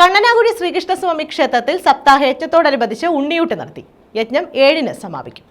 കണ്ണനാകുഴി ശ്രീകൃഷ്ണസ്വാമി ക്ഷേത്രത്തിൽ സപ്താഹ യജ്ഞത്തോടനുബന്ധിച്ച് ഉണ്ണിയൂട്ട് നടത്തി. യജ്ഞം 7-ന് സമാപിക്കും.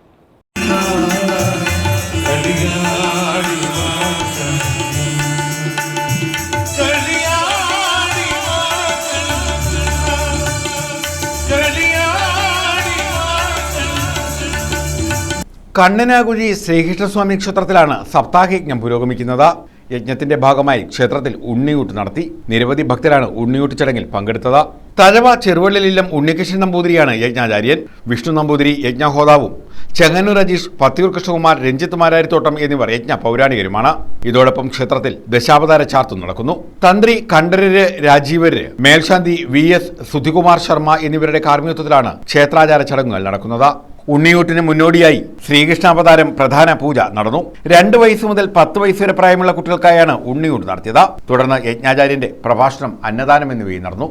കണ്ണനാകുഴി ശ്രീകൃഷ്ണസ്വാമി ക്ഷേത്രത്തിലാണ് സപ്താഹയജ്ഞം പുരോഗമിക്കുന്നത്. യജ്ഞത്തിന്റെ ഭാഗമായി ക്ഷേത്രത്തിൽ ഉണ്ണിയൂട്ട് നടത്തി. നിരവധി ഭക്തരാണ് ഉണ്ണിയൂട്ട് ചടങ്ങിൽ പങ്കെടുത്തത്. തഴവ ചെറുവള്ളിലില്ലം ഉണ്ണികൃഷ്ണൻ നമ്പൂതിരിയാണ് യജ്ഞാചാര്യൻ. വിഷ്ണു നമ്പൂതിരി യജ്ഞഹോതാവും. ചെങ്ങന്നൂർ അജീഷ്, പത്തിയൂർ കൃഷ്ണകുമാർ, രഞ്ജിത്ത് മാരാരിത്തോട്ടം എന്നിവർ യജ്ഞ പൗരാണികരുമാണ്. ഇതോടൊപ്പം ക്ഷേത്രത്തിൽ ദശാവതാര ചാർത്തും നടക്കുന്നു. തന്ത്രി കണ്ഠരര് രാജീവര്, മേൽശാന്തി VS സുധികുമാർ ശർമ്മ എന്നിവരുടെ കാർമ്മികത്വത്തിലാണ് ക്ഷേത്രാചാര ചടങ്ങുകൾ നടക്കുന്നത്. ഉണ്ണിയൂട്ടിന് മുന്നോടിയായി ശ്രീകൃഷ്ണാവതാരം പ്രധാന പൂജ നടന്നു. 2 വയസ്സ് മുതൽ 10 വയസ്സ് വരെ പ്രായമുള്ള കുട്ടികൾക്കായാണ് ഉണ്ണിയൂട്ട് നടത്തിയത്. തുടർന്ന് യജ്ഞാചാര്യന്റെ പ്രഭാഷണം, അന്നദാനം എന്നിവയും നടന്നു.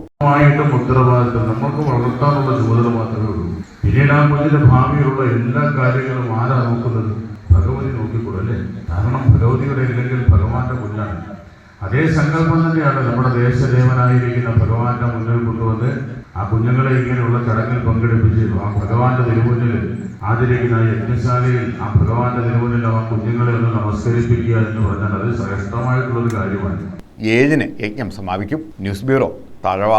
നമുക്ക് വളർത്താനുള്ള ചുമതല മാത്രമേ ഉള്ളൂ. പിന്നീട് ആ കുഞ്ഞിന്റെ ഭാവിയിലുള്ള എല്ലാ കാര്യങ്ങളും ആരാ നോക്കുന്നത്? ഭഗവതി നോക്കിക്കൂടല്ലേ. കാരണം ഭഗവതിയുടെ ഇല്ലെങ്കിൽ ഭഗവാന്റെ കുഞ്ഞാണ്. അതേ സങ്കല്പം തന്നെയാണ് നമ്മുടെ ദേശദേവനായിരിക്കുന്ന ഭഗവാന്റെ മുന്നിൽ കൊണ്ടുവന്ന് ആ കുഞ്ഞുങ്ങളെ ഇങ്ങനെയുള്ള ചടങ്ങിൽ പങ്കെടുപ്പിച്ച് ആ ഭഗവാന്റെ തിരുമുന്നിൽ ആചരിക്കുന്ന യജ്ഞശാലയിൽ ആ ഭഗവാന്റെ തിരുമുന്നിൽ ആ കുഞ്ഞുങ്ങളെ ഒന്ന് നമസ്കരിപ്പിക്കുക എന്ന് പറഞ്ഞാൽ അത് ശ്രേഷ്ഠമായിട്ടുള്ളൊരു കാര്യമാണ്. 7-ന് യജ്ഞം സമാപിക്കും. News bureau, Thazhava.